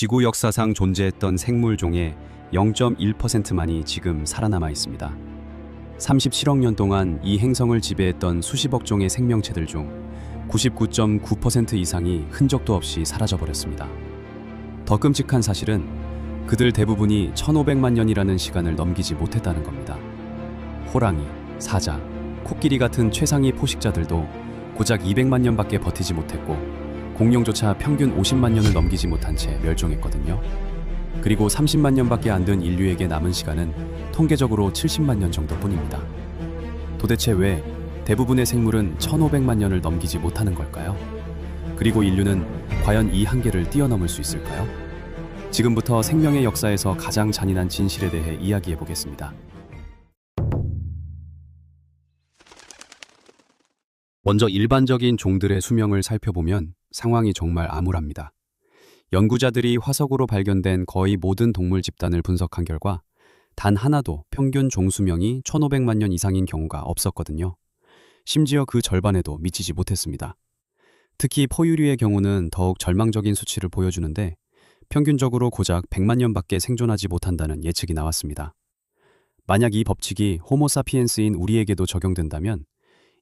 지구 역사상 존재했던 생물 중에 0.1%만이 지금 살아남아 있습니다. 37억 년 동안 이 행성을 지배했던 수십억 종의 생명체들 중 99.9% 이상이 흔적도 없이 사라져버렸습니다. 더 끔찍한 사실은 그들 대부분이 1500만 년이라는 시간을 넘기지 못했다는 겁니다. 호랑이, 사자, 코끼리 같은 최상위 포식자들도 고작 200만 년밖에 버티지 못했고 공룡조차 평균 50만 년을 넘기지 못한 채 멸종했거든요. 그리고 30만 년밖에 안 된 인류에게 남은 시간은 통계적으로 70만 년 정도뿐입니다. 도대체 왜 대부분의 생물은 1500만 년을 넘기지 못하는 걸까요? 그리고 인류는 과연 이 한계를 뛰어넘을 수 있을까요? 지금부터 생명의 역사에서 가장 잔인한 진실에 대해 이야기해 보겠습니다. 먼저 일반적인 종들의 수명을 살펴보면 상황이 정말 암울합니다. 연구자들이 화석으로 발견된 거의 모든 동물 집단을 분석한 결과 단 하나도 평균 종 수명이 1500만 년 이상인 경우가 없었거든요. 심지어 그 절반에도 미치지 못했습니다. 특히 포유류의 경우는 더욱 절망적인 수치를 보여주는데 평균적으로 고작 100만 년밖에 생존하지 못한다는 예측이 나왔습니다. 만약 이 법칙이 호모사피엔스인 우리에게도 적용된다면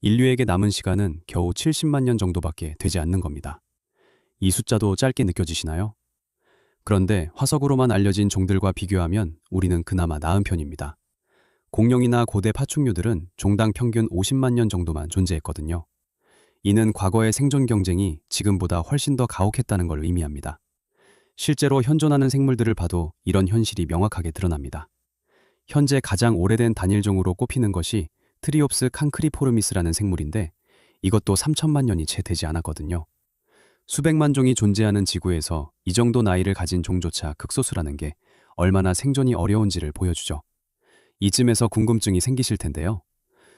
인류에게 남은 시간은 겨우 70만 년 정도밖에 되지 않는 겁니다. 이 숫자도 짧게 느껴지시나요? 그런데 화석으로만 알려진 종들과 비교하면 우리는 그나마 나은 편입니다. 공룡이나 고대 파충류들은 종당 평균 50만 년 정도만 존재했거든요. 이는 과거의 생존 경쟁이 지금보다 훨씬 더 가혹했다는 걸 의미합니다. 실제로 현존하는 생물들을 봐도 이런 현실이 명확하게 드러납니다. 현재 가장 오래된 단일종으로 꼽히는 것이 트리옵스 칸크리포르미스라는 생물인데 이것도 3천만 년이 채 되지 않았거든요. 수백만 종이 존재하는 지구에서 이 정도 나이를 가진 종조차 극소수라는 게 얼마나 생존이 어려운지를 보여주죠. 이쯤에서 궁금증이 생기실 텐데요.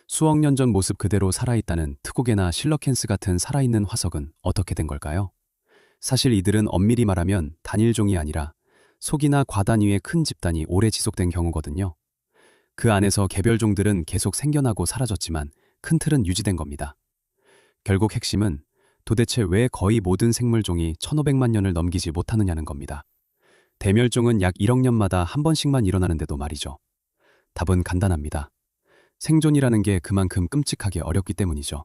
수억 년 전 모습 그대로 살아있다는 트고개나 실러캔스 같은 살아있는 화석은 어떻게 된 걸까요? 사실 이들은 엄밀히 말하면 단일종이 아니라 속이나 과단위의 큰 집단이 오래 지속된 경우거든요. 그 안에서 개별종들은 계속 생겨나고 사라졌지만 큰 틀은 유지된 겁니다. 결국 핵심은 도대체 왜 거의 모든 생물종이 1500만 년을 넘기지 못하느냐는 겁니다. 대멸종은 약 1억 년마다 한 번씩만 일어나는데도 말이죠. 답은 간단합니다. 생존이라는 게 그만큼 끔찍하게 어렵기 때문이죠.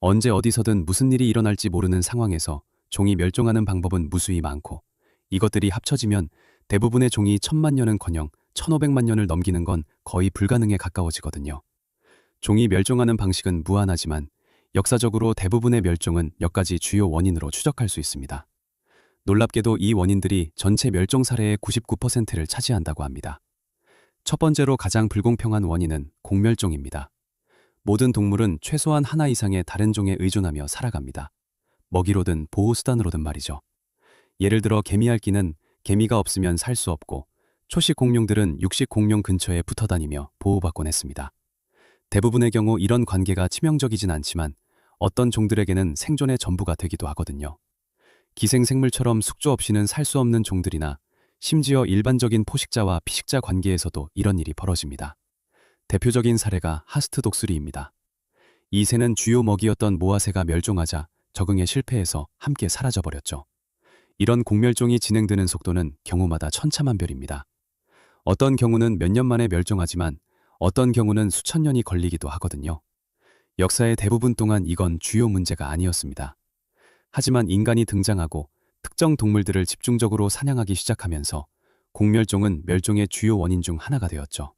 언제 어디서든 무슨 일이 일어날지 모르는 상황에서 종이 멸종하는 방법은 무수히 많고 이것들이 합쳐지면 대부분의 종이 1000만 년은커녕 1500만 년을 넘기는 건 거의 불가능에 가까워지거든요. 종이 멸종하는 방식은 무한하지만 역사적으로 대부분의 멸종은 몇 가지 주요 원인으로 추적할 수 있습니다. 놀랍게도 이 원인들이 전체 멸종 사례의 99%를 차지한다고 합니다. 첫 번째로 가장 불공평한 원인은 공멸종입니다. 모든 동물은 최소한 하나 이상의 다른 종에 의존하며 살아갑니다. 먹이로든 보호수단으로든 말이죠. 예를 들어 개미핥기는 개미가 없으면 살 수 없고 초식 공룡들은 육식 공룡 근처에 붙어 다니며 보호받곤 했습니다. 대부분의 경우 이런 관계가 치명적이진 않지만 어떤 종들에게는 생존의 전부가 되기도 하거든요. 기생생물처럼 숙조 없이는 살 수 없는 종들이나 심지어 일반적인 포식자와 피식자 관계에서도 이런 일이 벌어집니다. 대표적인 사례가 하스트 독수리입니다. 이 새는 주요 먹이였던 모아새가 멸종하자 적응에 실패해서 함께 사라져버렸죠. 이런 공멸종이 진행되는 속도는 경우마다 천차만별입니다. 어떤 경우는 몇 년 만에 멸종하지만 어떤 경우는 수천 년이 걸리기도 하거든요. 역사의 대부분 동안 이건 주요 문제가 아니었습니다. 하지만 인간이 등장하고 특정 동물들을 집중적으로 사냥하기 시작하면서 공멸종은 멸종의 주요 원인 중 하나가 되었죠.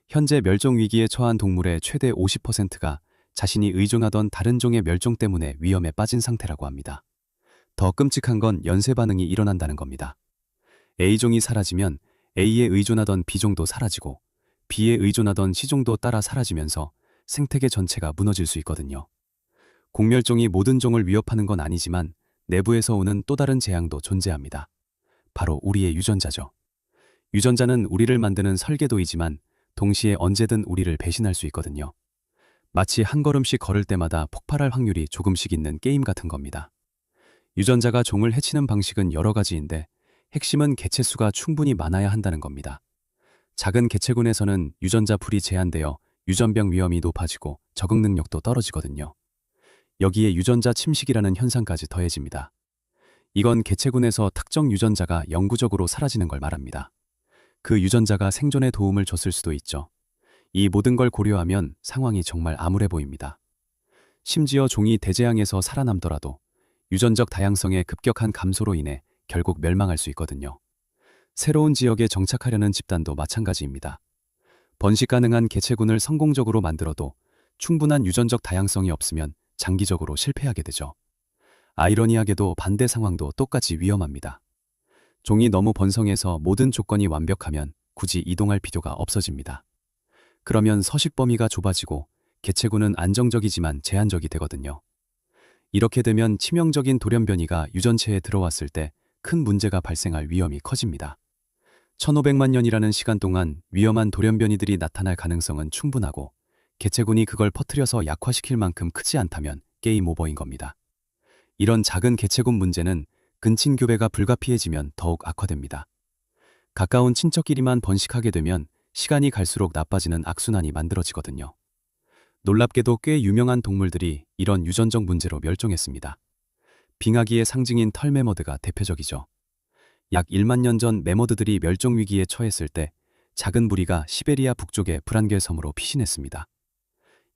현재 멸종 위기에 처한 동물의 최대 50%가 자신이 의존하던 다른 종의 멸종 때문에 위험에 빠진 상태라고 합니다. 더 끔찍한 건 연쇄 반응이 일어난다는 겁니다. A종이 사라지면 A에 의존하던 B종도 사라지고 B에 의존하던 C종도 따라 사라지면서 생태계 전체가 무너질 수 있거든요. 공멸종이 모든 종을 위협하는 건 아니지만 내부에서 오는 또 다른 재앙도 존재합니다. 바로 우리의 유전자죠. 유전자는 우리를 만드는 설계도이지만 동시에 언제든 우리를 배신할 수 있거든요. 마치 한 걸음씩 걸을 때마다 폭발할 확률이 조금씩 있는 게임 같은 겁니다. 유전자가 종을 해치는 방식은 여러 가지인데 핵심은 개체수가 충분히 많아야 한다는 겁니다. 작은 개체군에서는 유전자 풀이 제한되어 유전병 위험이 높아지고 적응 능력도 떨어지거든요. 여기에 유전자 침식이라는 현상까지 더해집니다. 이건 개체군에서 특정 유전자가 영구적으로 사라지는 걸 말합니다. 그 유전자가 생존에 도움을 줬을 수도 있죠. 이 모든 걸 고려하면 상황이 정말 암울해 보입니다. 심지어 종이 대재앙에서 살아남더라도 유전적 다양성의 급격한 감소로 인해 결국 멸망할 수 있거든요. 새로운 지역에 정착하려는 집단도 마찬가지입니다. 번식 가능한 개체군을 성공적으로 만들어도 충분한 유전적 다양성이 없으면 장기적으로 실패하게 되죠. 아이러니하게도 반대 상황도 똑같이 위험합니다. 종이 너무 번성해서 모든 조건이 완벽하면 굳이 이동할 필요가 없어집니다. 그러면 서식 범위가 좁아지고 개체군은 안정적이지만 제한적이 되거든요. 이렇게 되면 치명적인 돌연변이가 유전체에 들어왔을 때 큰 문제가 발생할 위험이 커집니다. 1500만 년이라는 시간 동안 위험한 돌연변이들이 나타날 가능성은 충분하고 개체군이 그걸 퍼뜨려서 약화시킬 만큼 크지 않다면 게임 오버인 겁니다. 이런 작은 개체군 문제는 근친 교배가 불가피해지면 더욱 악화됩니다. 가까운 친척끼리만 번식하게 되면 시간이 갈수록 나빠지는 악순환이 만들어지거든요. 놀랍게도 꽤 유명한 동물들이 이런 유전적 문제로 멸종했습니다. 빙하기의 상징인 털 매머드가 대표적이죠. 약 1만 년 전 매머드들이 멸종 위기에 처했을 때 작은 무리가 시베리아 북쪽의 브란겔 섬으로 피신했습니다.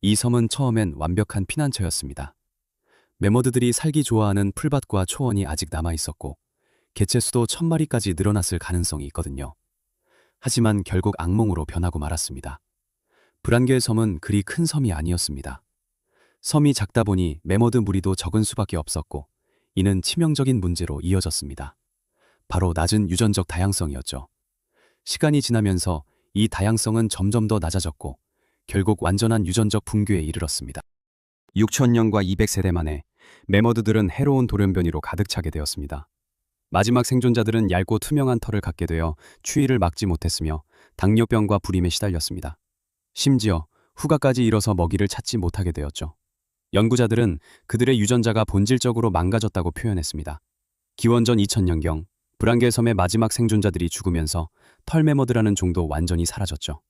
이 섬은 처음엔 완벽한 피난처였습니다. 매머드들이 살기 좋아하는 풀밭과 초원이 아직 남아 있었고 개체 수도 1000마리까지 늘어났을 가능성이 있거든요. 하지만 결국 악몽으로 변하고 말았습니다. 브란겔 섬은 그리 큰 섬이 아니었습니다. 섬이 작다 보니 매머드 무리도 적은 수밖에 없었고 이는 치명적인 문제로 이어졌습니다. 바로 낮은 유전적 다양성이었죠. 시간이 지나면서 이 다양성은 점점 더 낮아졌고 결국 완전한 유전적 붕괴에 이르렀습니다. 6000년과 200세대 만에 매머드들은 해로운 돌연변이로 가득 차게 되었습니다. 마지막 생존자들은 얇고 투명한 털을 갖게 되어 추위를 막지 못했으며 당뇨병과 불임에 시달렸습니다. 심지어 후가까지 일어서 먹이를 찾지 못하게 되었죠. 연구자들은 그들의 유전자가 본질적으로 망가졌다고 표현했습니다. 기원전 2000년경 브란겔 섬의 마지막 생존자들이 죽으면서 털매머드라는 종도 완전히 사라졌죠.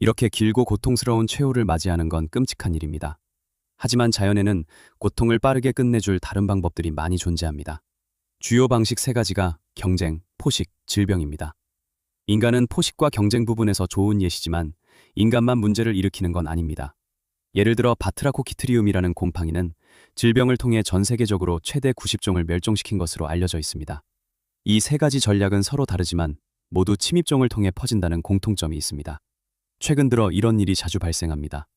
이렇게 길고 고통스러운 최후를 맞이하는 건 끔찍한 일입니다. 하지만 자연에는 고통을 빠르게 끝내줄 다른 방법들이 많이 존재합니다. 주요 방식 3가지가 경쟁, 포식, 질병입니다. 인간은 포식과 경쟁 부분에서 좋은 예시지만 인간만 문제를 일으키는 건 아닙니다. 예를 들어 바트라코키트리움이라는 곰팡이는 질병을 통해 전 세계적으로 최대 90종을 멸종시킨 것으로 알려져 있습니다. 이 3가지 전략은 서로 다르지만 모두 침입종을 통해 퍼진다는 공통점이 있습니다. 최근 들어 이런 일이 자주 발생합니다.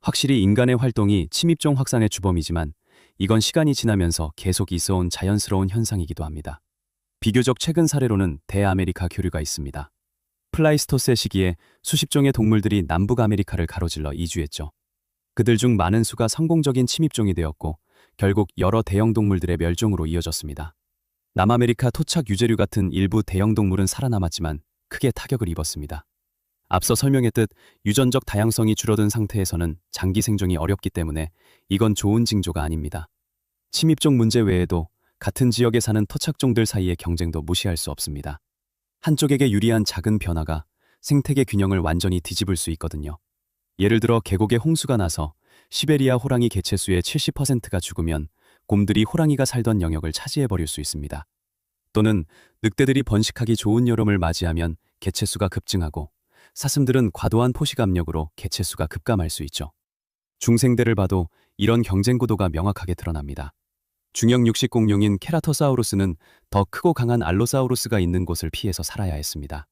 확실히 인간의 활동이 침입종 확산의 주범이지만 이건 시간이 지나면서 계속 있어온 자연스러운 현상이기도 합니다. 비교적 최근 사례로는 대아메리카 교류가 있습니다. 플라이스토세 시기에 수십 종의 동물들이 남북 아메리카를 가로질러 이주했죠. 그들 중 많은 수가 성공적인 침입종이 되었고 결국 여러 대형 동물들의 멸종으로 이어졌습니다. 남아메리카 토착 유제류 같은 일부 대형 동물은 살아남았지만 크게 타격을 입었습니다. 앞서 설명했듯 유전적 다양성이 줄어든 상태에서는 장기 생존이 어렵기 때문에 이건 좋은 징조가 아닙니다. 침입종 문제 외에도 같은 지역에 사는 토착종들 사이의 경쟁도 무시할 수 없습니다. 한쪽에게 유리한 작은 변화가 생태계 균형을 완전히 뒤집을 수 있거든요. 예를 들어 계곡에 홍수가 나서 시베리아 호랑이 개체수의 70%가 죽으면 곰들이 호랑이가 살던 영역을 차지해버릴 수 있습니다. 또는 늑대들이 번식하기 좋은 여름을 맞이하면 개체수가 급증하고 사슴들은 과도한 포식 압력으로 개체수가 급감할 수 있죠. 중생대를 봐도 이런 경쟁 구도가 명확하게 드러납니다. 중형 육식 공룡인 케라토사우루스는 더 크고 강한 알로사우루스가 있는 곳을 피해서 살아야 했습니다.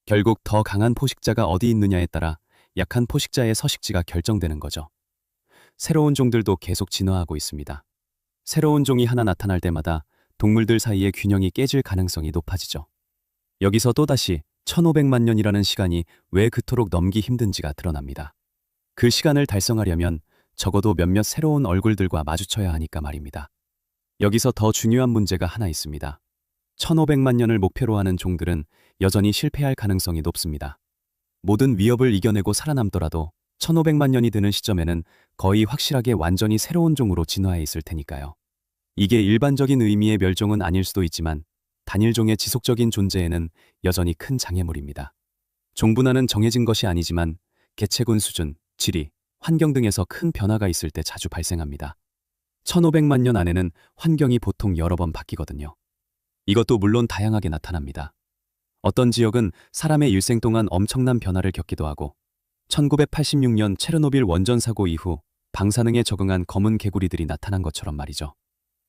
결국 더 강한 포식자가 어디 있느냐에 따라 약한 포식자의 서식지가 결정되는 거죠. 새로운 종들도 계속 진화하고 있습니다. 새로운 종이 하나 나타날 때마다 동물들 사이의 균형이 깨질 가능성이 높아지죠. 여기서 또다시 1500만 년이라는 시간이 왜 그토록 넘기 힘든지가 드러납니다. 그 시간을 달성하려면 적어도 몇몇 새로운 얼굴들과 마주쳐야 하니까 말입니다. 여기서 더 중요한 문제가 하나 있습니다. 1500만 년을 목표로 하는 종들은 여전히 실패할 가능성이 높습니다. 모든 위협을 이겨내고 살아남더라도 1500만 년이 되는 시점에는 거의 확실하게 완전히 새로운 종으로 진화해 있을 테니까요. 이게 일반적인 의미의 멸종은 아닐 수도 있지만 단일종의 지속적인 존재에는 여전히 큰 장애물입니다. 종분화는 정해진 것이 아니지만 개체군 수준, 지리, 환경 등에서 큰 변화가 있을 때 자주 발생합니다. 1500만 년 안에는 환경이 보통 여러 번 바뀌거든요. 이것도 물론 다양하게 나타납니다. 어떤 지역은 사람의 일생 동안 엄청난 변화를 겪기도 하고 1986년 체르노빌 원전 사고 이후 방사능에 적응한 검은 개구리들이 나타난 것처럼 말이죠.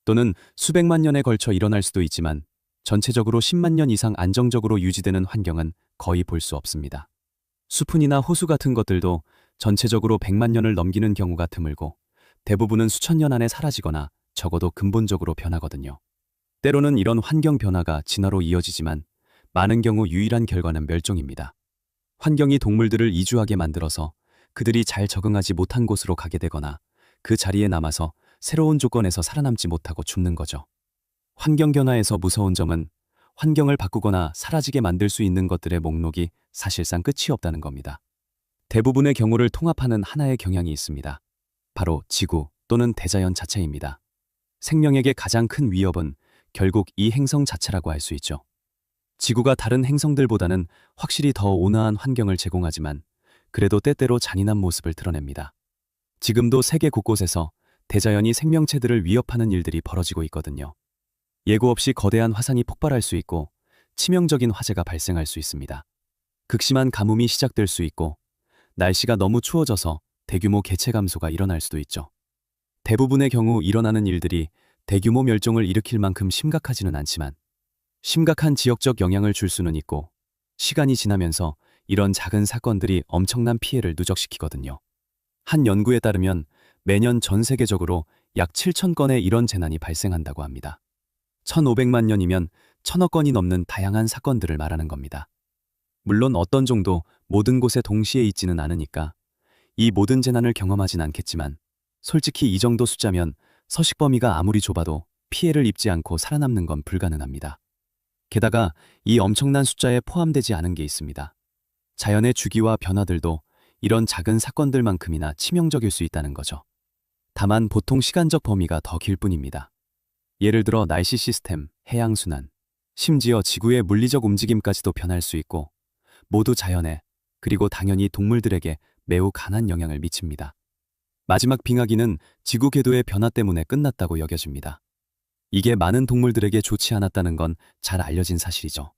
또는 수백만 년에 걸쳐 일어날 수도 있지만 전체적으로 10만 년 이상 안정적으로 유지되는 환경은 거의 볼 수 없습니다. 수푼이나 호수 같은 것들도 전체적으로 100만 년을 넘기는 경우가 드물고 대부분은 수천 년 안에 사라지거나 적어도 근본적으로 변하거든요. 때로는 이런 환경 변화가 진화로 이어지지만 많은 경우 유일한 결과는 멸종입니다. 환경이 동물들을 이주하게 만들어서 그들이 잘 적응하지 못한 곳으로 가게 되거나 그 자리에 남아서 새로운 조건에서 살아남지 못하고 죽는 거죠. 환경 변화에서 무서운 점은 환경을 바꾸거나 사라지게 만들 수 있는 것들의 목록이 사실상 끝이 없다는 겁니다. 대부분의 경우를 통합하는 하나의 경향이 있습니다. 바로 지구 또는 대자연 자체입니다. 생명에게 가장 큰 위협은 결국 이 행성 자체라고 할 수 있죠. 지구가 다른 행성들보다는 확실히 더 온화한 환경을 제공하지만 그래도 때때로 잔인한 모습을 드러냅니다. 지금도 세계 곳곳에서 대자연이 생명체들을 위협하는 일들이 벌어지고 있거든요. 예고 없이 거대한 화산이 폭발할 수 있고 치명적인 화재가 발생할 수 있습니다. 극심한 가뭄이 시작될 수 있고 날씨가 너무 추워져서 대규모 개체 감소가 일어날 수도 있죠. 대부분의 경우 일어나는 일들이 대규모 멸종을 일으킬 만큼 심각하지는 않지만 심각한 지역적 영향을 줄 수는 있고 시간이 지나면서 이런 작은 사건들이 엄청난 피해를 누적시키거든요. 한 연구에 따르면 매년 전 세계적으로 약 7천 건의 이런 재난이 발생한다고 합니다. 1,500만 년이면 1,000억 건이 넘는 다양한 사건들을 말하는 겁니다. 물론 어떤 정도 모든 곳에 동시에 있지는 않으니까 이 모든 재난을 경험하진 않겠지만 솔직히 이 정도 숫자면 서식 범위가 아무리 좁아도 피해를 입지 않고 살아남는 건 불가능합니다. 게다가 이 엄청난 숫자에 포함되지 않은 게 있습니다. 자연의 주기와 변화들도 이런 작은 사건들만큼이나 치명적일 수 있다는 거죠. 다만 보통 시간적 범위가 더 길 뿐입니다. 예를 들어 날씨 시스템, 해양순환, 심지어 지구의 물리적 움직임까지도 변할 수 있고 모두 자연에 그리고 당연히 동물들에게 매우 강한 영향을 미칩니다. 마지막 빙하기는 지구 궤도의 변화 때문에 끝났다고 여겨집니다. 이게 많은 동물들에게 좋지 않았다는 건 잘 알려진 사실이죠.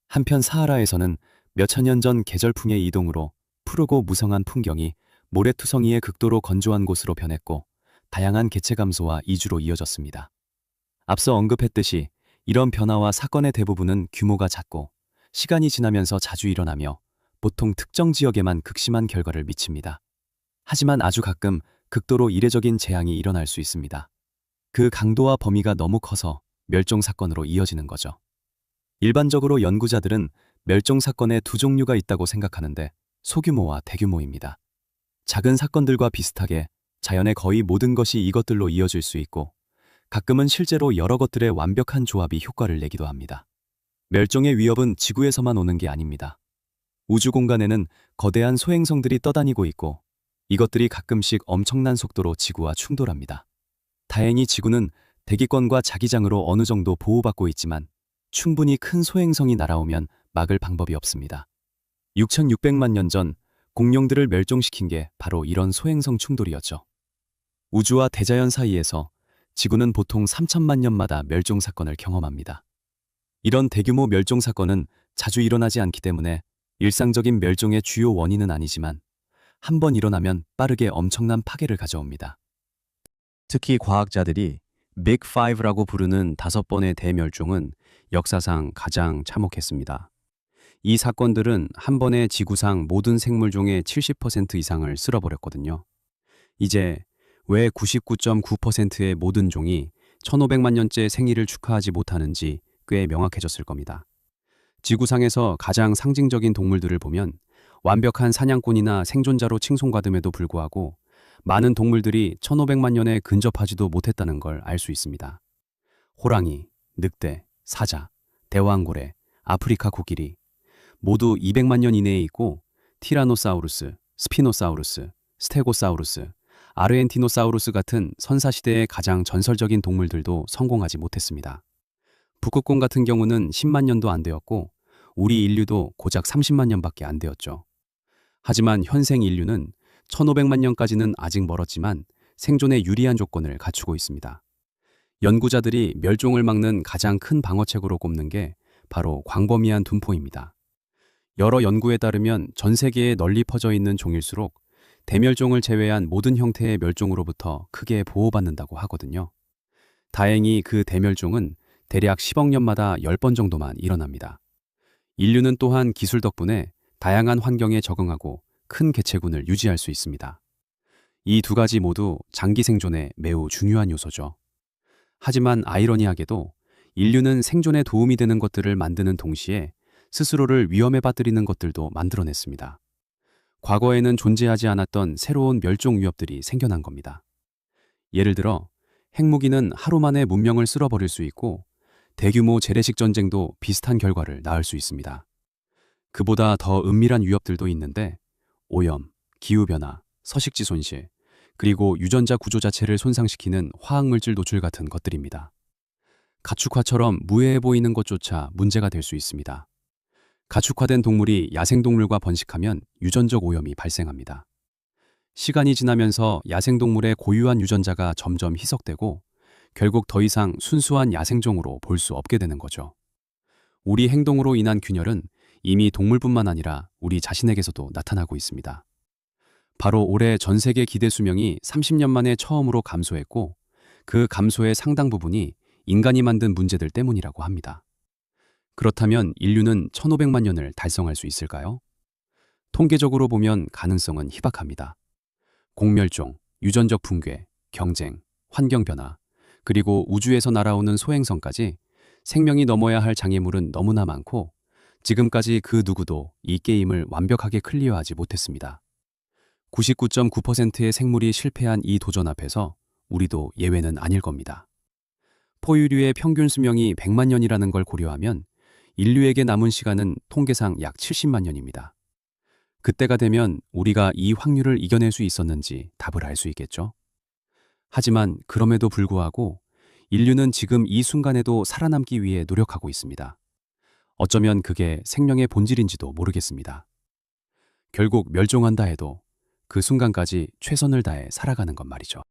한편 사하라에서는 몇천 년 전 계절풍의 이동으로 푸르고 무성한 풍경이 모래투성이의 극도로 건조한 곳으로 변했고 다양한 개체 감소와 이주로 이어졌습니다. 앞서 언급했듯이 이런 변화와 사건의 대부분은 규모가 작고 시간이 지나면서 자주 일어나며 보통 특정 지역에만 극심한 결과를 미칩니다. 하지만 아주 가끔 극도로 이례적인 재앙이 일어날 수 있습니다. 그 강도와 범위가 너무 커서 멸종 사건으로 이어지는 거죠. 일반적으로 연구자들은 멸종 사건에 두 종류가 있다고 생각하는데 소규모와 대규모입니다. 작은 사건들과 비슷하게 자연의 거의 모든 것이 이것들로 이어질 수 있고 가끔은 실제로 여러 것들의 완벽한 조합이 효과를 내기도 합니다. 멸종의 위협은 지구에서만 오는 게 아닙니다. 우주 공간에는 거대한 소행성들이 떠다니고 있고 이것들이 가끔씩 엄청난 속도로 지구와 충돌합니다. 다행히 지구는 대기권과 자기장으로 어느 정도 보호받고 있지만 충분히 큰 소행성이 날아오면 막을 방법이 없습니다. 6,600만 년 전 공룡들을 멸종시킨 게 바로 이런 소행성 충돌이었죠. 우주와 대자연 사이에서 지구는 보통 3천만 년마다 멸종 사건을 경험합니다. 이런 대규모 멸종 사건은 자주 일어나지 않기 때문에 일상적인 멸종의 주요 원인은 아니지만 한 번 일어나면 빠르게 엄청난 파괴를 가져옵니다. 특히 과학자들이 빅 5라고 부르는 5번의 대멸종은 역사상 가장 참혹했습니다. 이 사건들은 한 번에 지구상 모든 생물종의 70% 이상을 쓸어버렸거든요. 이제 왜 99.9%의 모든 종이 1500만 년째 생일을 축하하지 못하는지 꽤 명확해졌을 겁니다. 지구상에서 가장 상징적인 동물들을 보면 완벽한 사냥꾼이나 생존자로 칭송받음에도 불구하고 많은 동물들이 1500만 년에 근접하지도 못했다는 걸 알 수 있습니다. 호랑이, 늑대, 사자, 대왕고래, 아프리카 코끼리 모두 200만 년 이내에 있고 티라노사우루스, 스피노사우루스, 스테고사우루스, 아르헨티노사우루스 같은 선사시대의 가장 전설적인 동물들도 성공하지 못했습니다. 북극곰 같은 경우는 10만 년도 안 되었고 우리 인류도 고작 30만 년밖에 안 되었죠. 하지만 현생 인류는 1500만 년까지는 아직 멀었지만 생존에 유리한 조건을 갖추고 있습니다. 연구자들이 멸종을 막는 가장 큰 방어책으로 꼽는 게 바로 광범위한 분포입니다. 여러 연구에 따르면 전 세계에 널리 퍼져 있는 종일수록 대멸종을 제외한 모든 형태의 멸종으로부터 크게 보호받는다고 하거든요. 다행히 그 대멸종은 대략 10억 년마다 10번 정도만 일어납니다. 인류는 또한 기술 덕분에 다양한 환경에 적응하고 큰 개체군을 유지할 수 있습니다. 이 두 가지 모두 장기 생존에 매우 중요한 요소죠. 하지만 아이러니하게도 인류는 생존에 도움이 되는 것들을 만드는 동시에 스스로를 위험에 빠뜨리는 것들도 만들어냈습니다. 과거에는 존재하지 않았던 새로운 멸종 위협들이 생겨난 겁니다. 예를 들어 핵무기는 하루 만에 문명을 쓸어버릴 수 있고 대규모 재래식 전쟁도 비슷한 결과를 낳을 수 있습니다. 그보다 더 은밀한 위협들도 있는데 오염, 기후변화, 서식지 손실, 그리고 유전자 구조 자체를 손상시키는 화학물질 노출 같은 것들입니다. 가축화처럼 무해해 보이는 것조차 문제가 될 수 있습니다. 가축화된 동물이 야생동물과 번식하면 유전적 오염이 발생합니다. 시간이 지나면서 야생동물의 고유한 유전자가 점점 희석되고 결국 더 이상 순수한 야생종으로 볼 수 없게 되는 거죠. 우리 행동으로 인한 균열은 이미 동물뿐만 아니라 우리 자신에게서도 나타나고 있습니다. 바로 올해 전 세계 기대 수명이 30년 만에 처음으로 감소했고 그 감소의 상당 부분이 인간이 만든 문제들 때문이라고 합니다. 그렇다면 인류는 1500만 년을 달성할 수 있을까요? 통계적으로 보면 가능성은 희박합니다. 공멸종, 유전적 붕괴, 경쟁, 환경변화, 그리고 우주에서 날아오는 소행성까지 생명이 넘어야 할 장애물은 너무나 많고 지금까지 그 누구도 이 게임을 완벽하게 클리어하지 못했습니다. 99.9%의 생물이 실패한 이 도전 앞에서 우리도 예외는 아닐 겁니다. 포유류의 평균 수명이 100만 년이라는 걸 고려하면 인류에게 남은 시간은 통계상 약 70만 년입니다. 그때가 되면 우리가 이 확률을 이겨낼 수 있었는지 답을 알 수 있겠죠? 하지만 그럼에도 불구하고 인류는 지금 이 순간에도 살아남기 위해 노력하고 있습니다. 어쩌면 그게 생명의 본질인지도 모르겠습니다. 결국 멸종한다 해도 그 순간까지 최선을 다해 살아가는 것 말이죠.